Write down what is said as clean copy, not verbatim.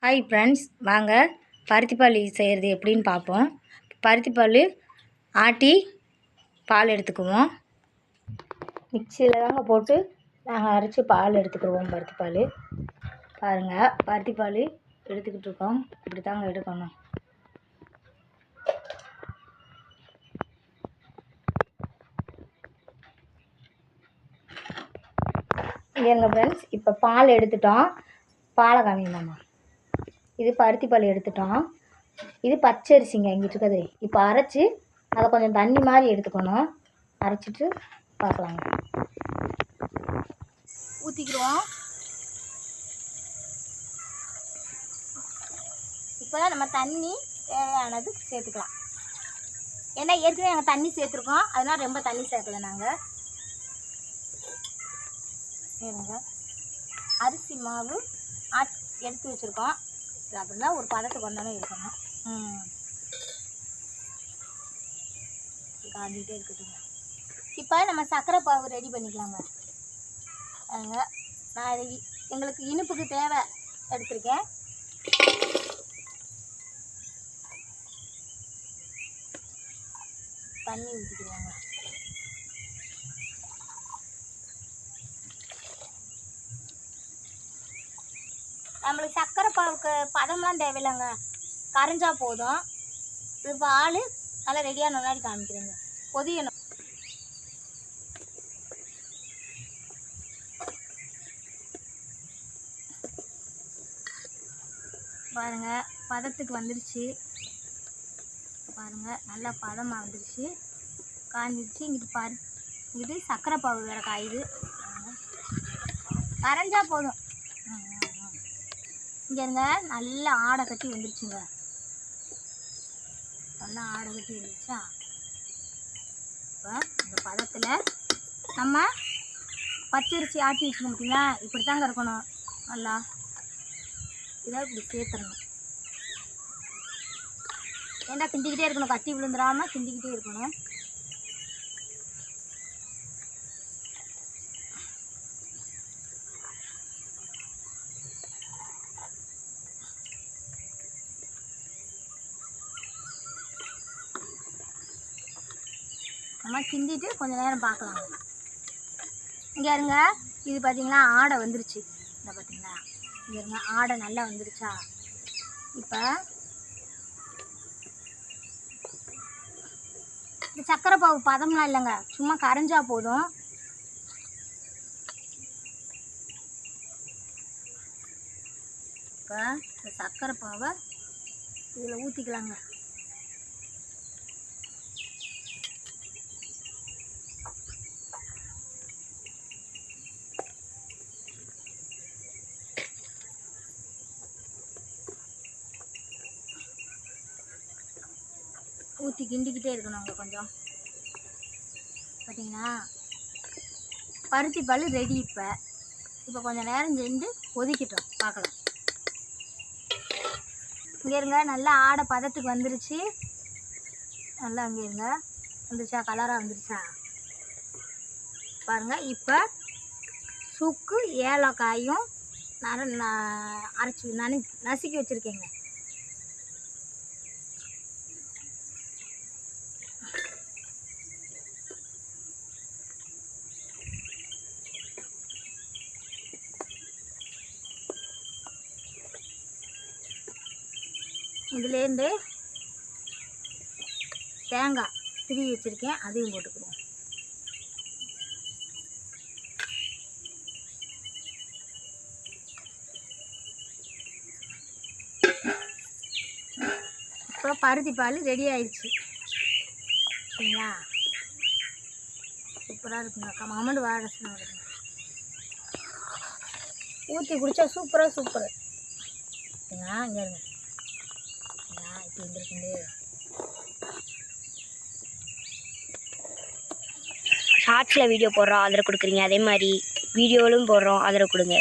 Hi friends, வாங்க பருத்திப்பால் செய்கிறது எப்படின்னு பார்ப்போம். பருத்திப்பால் ஆட்டி பால் எடுத்துக்குவோம். மிக்சியில் தாங்க போட்டு நாங்கள் அரைச்சி பால் எடுத்துக்கிடுவோம். பருத்திப்பால் பாருங்கள், பருத்திப்பால் எடுத்துக்கிட்டு இருக்கோம். இப்படி தாங்க எடுக்கணும். இங்கே ஃப்ரெண்ட்ஸ், இப்போ பால் எடுத்துட்டோம். பாலை காமிக்கலாமா? இது பருத்திப்பால் எடுத்துட்டோம். இது பச்சரிசிங்க இங்கிட்டு இருக்குது. இப்போ அரைச்சி அதை கொஞ்சம் தண்ணி மாதிரி எடுத்துக்கணும். அரைச்சிட்டு பார்க்கலாங்க. ஊற்றிக்கிடுவோம். இப்போ நம்ம தண்ணி தேவையானது சேர்த்துக்கலாம். ஏன்னா ஏற்கனவே நாங்கள் தண்ணி சேர்த்துருக்கோம், அதனால் ரொம்ப தண்ணி சேர்க்கலை. நாங்கள் அரிசி மாவு எடுத்து வச்சுருக்கோம். அப்படின்னா ஒரு பதத்துக்கு வந்தாலும் இருக்கணும். காஞ்சிக்கிட்டே இருக்கட்டும். இப்போ நம்ம சர்க்கரை பாவு ரெடி பண்ணிக்கலாங்க. நான் எங்களுக்கு இனிப்புக்கு தேவை எடுத்திருக்கேன். தண்ணி ஊற்றிக்குவாங்க. நம்மளுக்கு சர்க்கரை பாவுக்கு பதம்லாம் தேவையில்லைங்க, கரைஞ்சா போதும். இது பால் நல்லா ரெடியான முன்னாடி காமிக்கிறேங்க. பொதியணும். பாருங்க, பதத்துக்கு வந்துருச்சு. பாருங்க, நல்லா பதமாக வந்துருச்சு, காஞ்சிருச்சு. இங்கிட்டு இங்கிட்டு சர்க்கரை பாவு வேறு காயுது. கரைஞ்சா போதும். இங்கே இருங்க, நல்லா ஆடை கட்டி வந்துருச்சுங்க. நல்லா ஆடை கட்டி வந்துருச்சா? இப்போ இந்த பதத்தில் நம்ம பச்சரிசி ஆட்டி வச்சுக்க முடியுங்களா? இப்படி தாங்க இருக்கணும். நல்லா இதாக இப்படி சேர்த்துடணும். ஏன்னா கிண்டிக்கிட்டே இருக்கணும், கட்டி விழுந்துடாமல் கிண்டிக்கிட்டே இருக்கணும். நம்ம கிண்டிட்டு கொஞ்சம் நேரம் பார்க்கலாம். இங்கே இருங்க, இது பார்த்திங்கன்னா ஆடை வந்துருச்சு. இந்த பார்த்திங்களா, இங்கே இருங்க, ஆடை நல்லா வந்துருச்சா? இப்போ இந்த சர்க்கரை பாவு பதம்லாம் இல்லைங்க, சும்மா கரைஞ்சா போதும். இப்போ இந்த சர்க்கரை பாவை இதில் ஊற்றிக்கலாங்க. ஊற்றி கிண்டிக்கிட்டே இருக்கணும். அங்கே கொஞ்சம் பார்த்தீங்கன்னா பருத்தி பால் ரெடி. இப்போ கொஞ்சம் நேரம் செஞ்சு கொதிக்கிட்டோம், பார்க்கலாம். இங்கே இருங்க, நல்லா ஆடை பதத்துக்கு வந்துருச்சு. நல்லா அங்கே இருங்க, வந்துருச்சா? கலராக வந்துருச்சா பாருங்கள். இப்போ சுக்கு ஏலக்காயும் அரைச்சி நசுக்கி வச்சுருக்கேங்க. இதுலேருந்து தேங்காய் திருவி வச்சுருக்கேன், அதையும் போட்டுக்குவோம். இப்போ பருத்தி பால் ரெடி ஆயிடுச்சு. சரிங்களா? சூப்பராக இருக்குங்க. கமண்டு வாரசனை வருங்க. ஊற்றி குடித்தா சூப்பராக சூப்பர். சரிங்களா? இங்கே இருங்க, இப்படி இருந்துருக்குண்டு. ஷார்ட்ஸில் வீடியோ போடுறோம், ஆதரவு கொடுக்குறீங்க. அதே மாதிரி வீடியோவிலும் போடுறோம், ஆதரவு கொடுங்க.